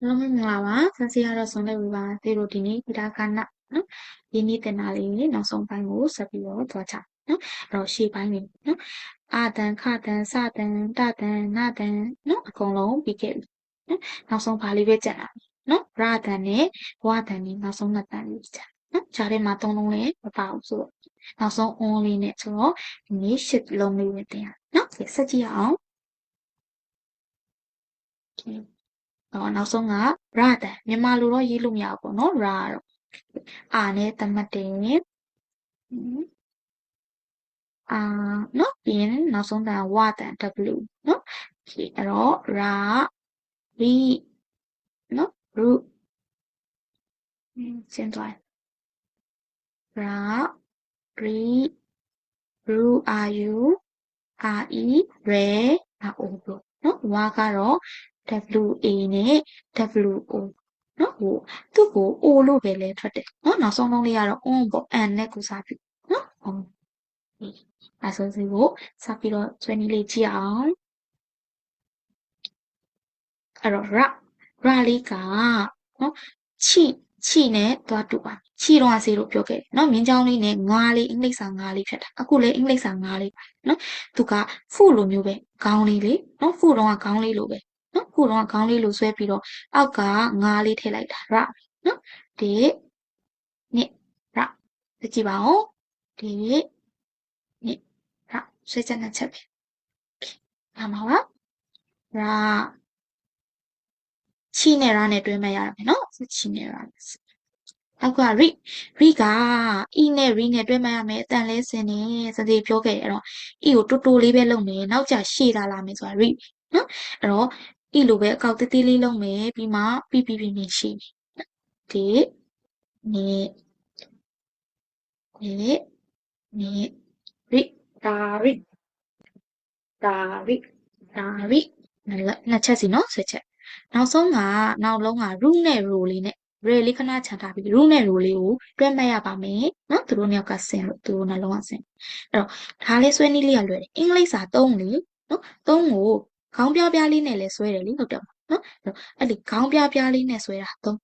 Hello မင်္ဂလာပါဆန်စီကတော့ဆုံးလိုက်ပြီပါဒီလိုဒီနေ့ဒီတာခဏနော်ဒီနေ့တင်တာလေးနောက်ဆုံးပိုင်းကိုဆက်ပြီးတော့သွားချနော်အဲ့တော့ရှေ့ပိုင်းလေးနော်အာတန်ခတန်စတန်တတန်နတန်နော်အကုန်လုံးပြီးခဲ့ပြီနော်နောက်ဆုံးဘာလေးပဲကြံ့တာနော်ရတန်နဲ့ဝတန်နဲ့နောက်ဆုံးနှစ်တန်လေးကြံ့နော်ဂျားထဲမှာသုံးလုံးလည်းမပါဘူးဆိုတော့နောက်ဆုံး on လေးနဲ့ဆိုတော့ဒီနေ့ shift လုံးလေးပဲတင်ရနော်ဆက်ကြည့်အောင်နောက်ဆုံးကရတန်မြန်မာလိုတော့ရေးလို့မရဘူးပေါ့နော်ရတော့အာနဲ့တမတ်တယ်အာနော်ပြီးရင်နောက်ဆုံးတန်ဝတန် W နော်အဲ့တော့ရာရီနော်ရူရှင်းသွားရာရီရူအာယူအာအီရဲအာအိုလို့နော်ဝါကတော့ WA နဲ့ WO နော်ဟိုသူ့ကို O လို့ပဲလဲထွက်တယ်နော်နောက်ဆုံးလုံးလေးကတော့ on ပေါ့ n နဲ့ကိုစားပြီနော်အဲ့ဆိုစီကိုစပြီးတော့ဆွေးနွေးလေးကြည့်အောင်အဲ့တော့ရလေးကနော်ချိနဲ့သွားတူပါချိတော့အစေလို့ပြောခဲ့နော်မြင်းချောင်းလေးနဲ့ငါးလေးအင်္ဂလိပ်စာငါးလေးဖြတ်တာအခုလည်းအင်္ဂလိပ်စာငါးလေးပါနော်သူကဖုလိုမျိုးပဲခေါင်းလေးလေနော်ဖုတော့ကခေါင်းလေးလိုပဲနော်ဖုတော့ကခေါင်းလေးလိုဆွဲပြီးတော့အောက်ကငါးလေးထည့်လိုက်တာရနော်ဒီနှစ်ရကြည့်ပါဦးဒီနှစ်ရဆွဲချက်နှစ်ချက်ပဲဟာမှာပါရာချိနဲ့ရာနဲ့တွဲမဲ့ရမယ်နော်ချိနဲ့ရာနောက်ကရိကအီနဲ့ရီနဲ့တွဲမဲ့ရမယ်အတန်လဲစင်နေစစေးပြောခဲ့တယ်အဲ့တော့အီကိုတိုးတိုးလေးပဲလုပ်မယ်နောက်ကျရှေ့လာမယ်ဆိုတာရိနော်အဲ့တော့အီလိုပဲအကောက်တေးသေးလေးလုပ်မယ်ပြီးမှပြီးရှေ့ဒီနေနေနေရိဒါရိဒါရိဒါရိနှစ်ချက်စီနော်ဆက်ချက်နောက်ဆုံးကနောက်လုံးက root နဲ့ row လေးနဲ့ ray လေးခဏခြံထားပြီး root နဲ့ row လေးကိုတွဲမှတ်ရပါမယ်နော်သူတို့နှစ်ယောက်ကဆင်လို့သူတို့နှလုံးကဆင်အဲ့တော့ဒါလေးဆွဲနည်းလေးကလွယ်တယ်အင်္ဂလိပ်စာ3လေနော်3ကိုခေါင်းပြားလေးနဲ့လည်းဆွဲတယ်လေဟုတ်တယ်မနော်အဲ့ဒီခေါင်းပြားလေးနဲ့ဆွဲတာ3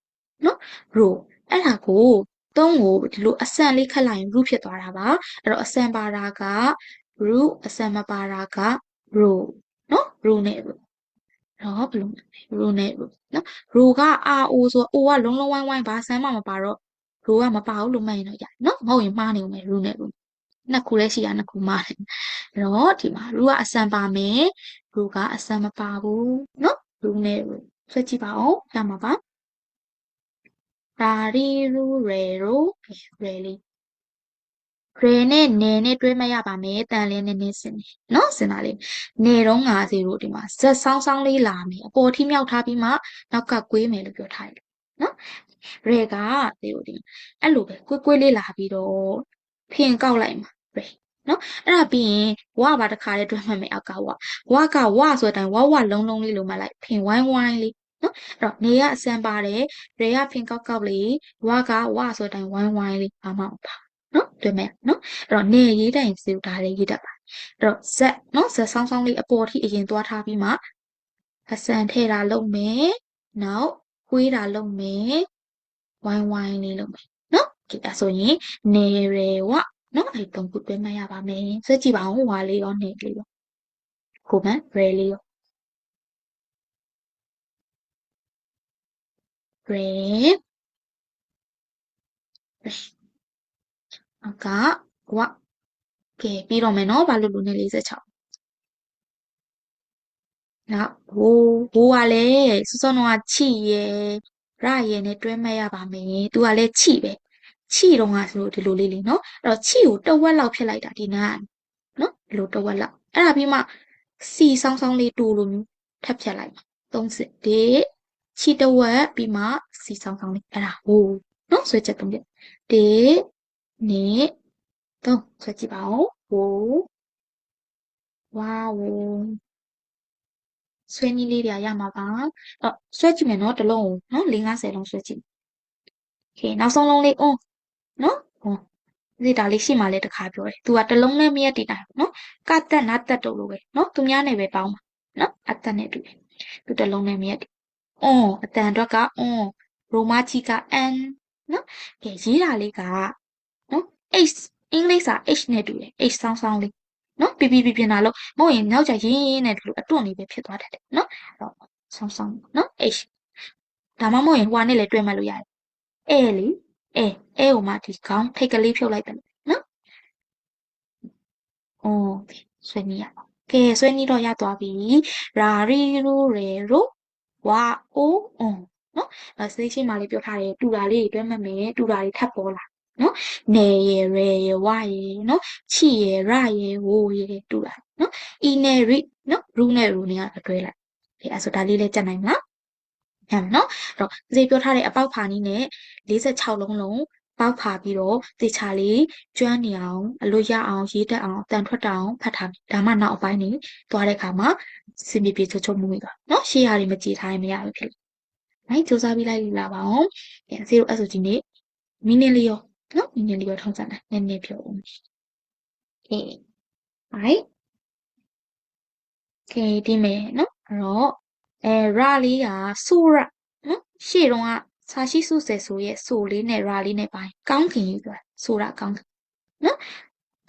နော် row အဲ့ဒါကို3ကိုဒီလိုအဆန်လေးခတ်လိုက်ရင် root ဖြစ်သွားတာပါအဲ့တော့အဆန်ပါတာက root အဆန်မပါတာက row နော် row နဲ့ row တော့ဘယ်လို row နဲ့ row နော် row က RO ဆို O ကလုံးလုံးဝိုင်းဝိုင်းဘာဆန်းမှမပါတော့ row ကမပါဘူးလို့မှတ်ရင်တော့ရတယ်နော်မဟုတ်ရင်မှားနေဦးမယ် row နဲ့ row နှစ်ခုလည်းရှိတာနှစ်ခုမှားတယ်အဲ့တော့ဒီမှာ row ကအဆန်ပါမယ် row ကအဆန်မပါဘူးနော် row နဲ့ row ဆွဲကြည့်ပါဦးရမှာပါရာရီရူရေရိုရေလေးရေနဲ့နေနဲ့တွဲမရပါမယ်တန်လေးနည်းနည်းစင်နေနော်စင်တာလေးနေတော့ငါစီတို့ဒီမှာဇက်ဆောင်းဆောင်းလေးလာမယ်အပေါ်ထိမြောက်ထားပြီးမှနောက်ကကွေးမယ်လို့ပြောထားတယ်နော်ရေကဒီလိုဒီအဲ့လိုပဲကွေးလေးလာပြီးတော့ဖင်ကောက်လိုက်မှာရေနော်အဲ့ဒါပြီးရင်ဝါပါတခါလေးတွဲမှတ်မယ်အောက်ကဝါဆိုတဲ့အတိုင်းဝလုံးလုံးလေးလိုမှတ်လိုက်ဖင်ဝိုင်းဝိုင်းလေးနော်အဲ့တော့နေကအစံပါတယ်ရေကဖင်ကောက်လေးဝါဆိုတဲ့အတိုင်းဝိုင်းဝိုင်းလေးဘာမှမပါနော်တွေ့မယ်နော်အဲ့တော့နေရေးတိုင်စီဒါလေးရေးတတ်ပါအဲ့တော့ဇက်နော်ဇက်ဆောင်းဆောင်းလေးအပေါ်ထိအရင်သွားထားပြီးမှအစံထည့်တာလုပ်မယ်နောက်ကွေးတာလုပ်မယ်ဝိုင်းဝိုင်းလေးလုပ်မယ်နော်ဒီအဲ့ဆိုရင်နေရေဝနော်အဲ့တုံးခုတွဲမှတ်ရပါမယ်စကြည့်ပါဦးဝါလေးရောနေလေးရောကိုမရေလေးရောရေနောက်ကဝကဲပြီးတော့မယ်နော်ဘာလို့လို့နေ46နောက်ဟိုကလည်းစောစောတော့ချိရယ်ရရယ်နဲ့တွဲမှတ်ရပါမယ်သူကလည်းချိပဲချိတော့ကဆိုလို့ဒီလိုလေးလေးနော်အဲ့တော့ချိကိုတဝက်လောက်ဖြစ်လိုက်တာဒီနားနော်ဒီလိုတဝက်လောက်အဲ့ဒါပြီးမှစီဆောင်းဆောင်းလေးတူလိုမျိုးထပ်ဖြတ်လိုက်ပါ30ဒီချိတဝက်ပြီးမှစီဆောင်းဆောင်းလေးအဲ့ဒါဟိုနော်ဆွဲချက်သုံးချက်ဒီနေသုံးဆွဲကြည့်ပါဦးဟိုဝါဝဆွဲနည်းလေးတွေရမှာပါအဲ့ဆွဲကြည့်မယ်နော်တစ်လုံးကိုနော်50လုံးဆွဲကြည့်โอเคနောက်ဆုံးလုံးလေး နော်ဒီဒါလေးရှိမှလည်းတခါပြောတယ်။ तू ကတစ်လုံးနဲ့မရက်တည်တိုင်းနော်ကတက်နာတက်တုံလို့ပဲနော်သူများနဲ့ပဲပေါင်းပါနော်အတက်နဲ့တူတယ်။ तू တစ်လုံးနဲ့မရက်တည် အတန်အတွက်က ရိုမကြီးက n နော်ကဲရေးတာလေးကနော် h အင်္ဂလိပ်စာ h နဲ့တူတယ် h ဆောင်းဆောင်းလေးနော်ပြပြပြင်တာလို့မဟုတ်ရင်နောက်ကြရင်းရင်းနဲ့ဒီလိုအတွန့်လေးပဲဖြစ်သွားတတ်တယ်နော်အဲ့တော့ဆောင်းဆောင်းနော် h ဒါမှမဟုတ်ရင်ဟိုနဲ့လည်းတွဲမှတ်လို့ရတယ်အဲလေအဲကိုမှဒီခေါင်းထိတ်ကလေးဖြုတ်လိုက်တယ်နော်ဆွဲနည်းရပါကဲဆွဲနည်းတော့ရသွားပြီရာရီရူရေရူဝါအိုအွန်နော်စိတ်ရှိမှလေးပြောထားတယ်တူတာလေးတွေတွဲမှတ်မယ်တူတာတွေထပ်ပေါ်လာနော်နေရယ်ရေရယ်ဝါရယ်နော်ချီရယ်ရရယ်ဝိုရယ်တူတာနော်အီနဲ့ရိနော်ရူနဲ့ရူနဲ့ကတွဲလိုက်အဲ့ဆိုဒါလေးလည်းကြက်နိုင်မလားနော်အဲ့တော့ဒီပြောထားတဲ့အပေါက်ဖာနည်းနဲ့46လုံးပေါက်ဖာပြီးတော့တေချာလေးကျွမ်းနေအောင်အလို့ရအောင်ရေးတတ်အောင်တန်ထွက်တအောင်ဖတ်ထားပြီဒါမှနောက်အပိုင်းနေသွားတဲ့အခါမှာစင်ပြေပြေချွတ်ချွတ်မှုမိသွားနော်ရှေ့ဟာတွေမကြည့်ထားရင်မရဘူးဖြစ်လိုက်စူးစမ်းပြီးလိုက်လာပါအောင်0 S ဆိုဒီနေ့မီနစ်လျောနော်မီနစ်လျောထုံးစံတယ်နည်းနည်းပြောဦးအေးဟိုင်ကဲဒီမယ်နော်အဲ့တော့ရလေးကစူရနော်ရှေ့တုန်းကစာရှိစုဆယ်ဆိုရဲ့ဆိုလေးနဲ့ရာလေးနဲ့ပိုင်းကောင်းခင်ပြောဆိုရကောင်းနော်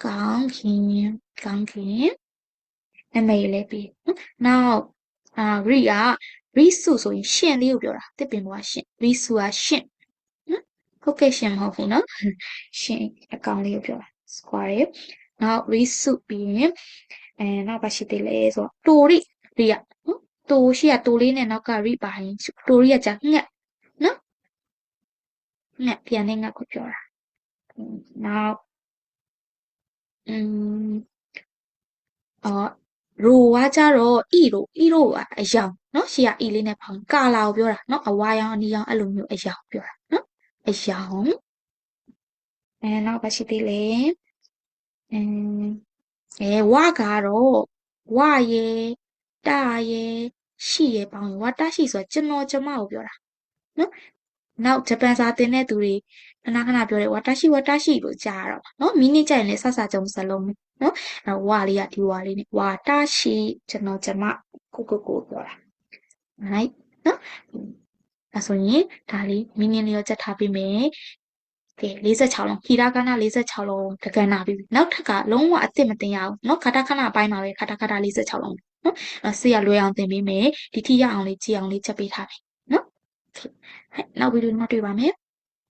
ကောင်းခင်နာမည်လေးပြီးနော်နောက်ရီကရီစုဆိုရင်ရှင်လေးကိုပြောတာတစ်ပင်ပေါ်ကရှင်ရီစုကရှင်နော်ဟုတ်ကဲ့ရှင်မဟုတ်ဘူးနော်ရှင်အကောင်လေးကိုပြောတာ square နောက်ရီစုပြီးရင်နောက်ပါရှိသေးလဲဆိုတော့တိုရီကနော်တိုရှိကတိုလေးနဲ့နောက်ကရီပါရင်တိုရီကကြာငှက်နော်ငှက်ပြန်နဲ့ငှက်ကိုပြောတာနောက်ရိုကကြတော့ဤတို့ကအယောင်နော်ရှေ့ကဤလေးနဲ့ပေါင်းကာလာကိုပြောတာနော်အဝါရောင်အနီရောင်အဲ့လိုမျိုးအယောင်ပြောတာနော်အယောင်နောက်ပါရှိသေးလဲဝကတော့ဝရေတာရေရှိရေပေါင်းဝါတာရှိဆိုတာကျွန်တော်ကျမကိုပြောတာနော်နောက်ဂျပန်စာသင်တဲ့သူတွေခဏပြောတယ်ဝါတာရှိလို့ကြားရတော့နော်မီနစ်ကြိုင်လဲဆဆကြုံစလုံးနော်အဲ့ဝါလေးကဒီဝါလေးနဲ့ဝါတာရှိကျွန်တော်ကျမကိုပြောတာrightနော်အဲ့ဆိုရင်ဒါလေးမီနစ်လေးရောချက်ထားပြီးမယ်ကဲ46လုံးဟီရာဂနာ46လုံးတကဏပြီးနောက်ထပ်ကလုံးဝအစ်စ်မတင်ရဘူးเนาะခတာခဏအပိုင်းမှာပဲခတာ46လုံးเนาะဆေးရလွယ်အောင်တင်ပေးမယ်ဒီထိရအောင်လေးကြည်အောင်လေးချက်ပေးထားမယ်เนาะနောက်ဗီဒီယိုမှာတွေ့ပါမယ်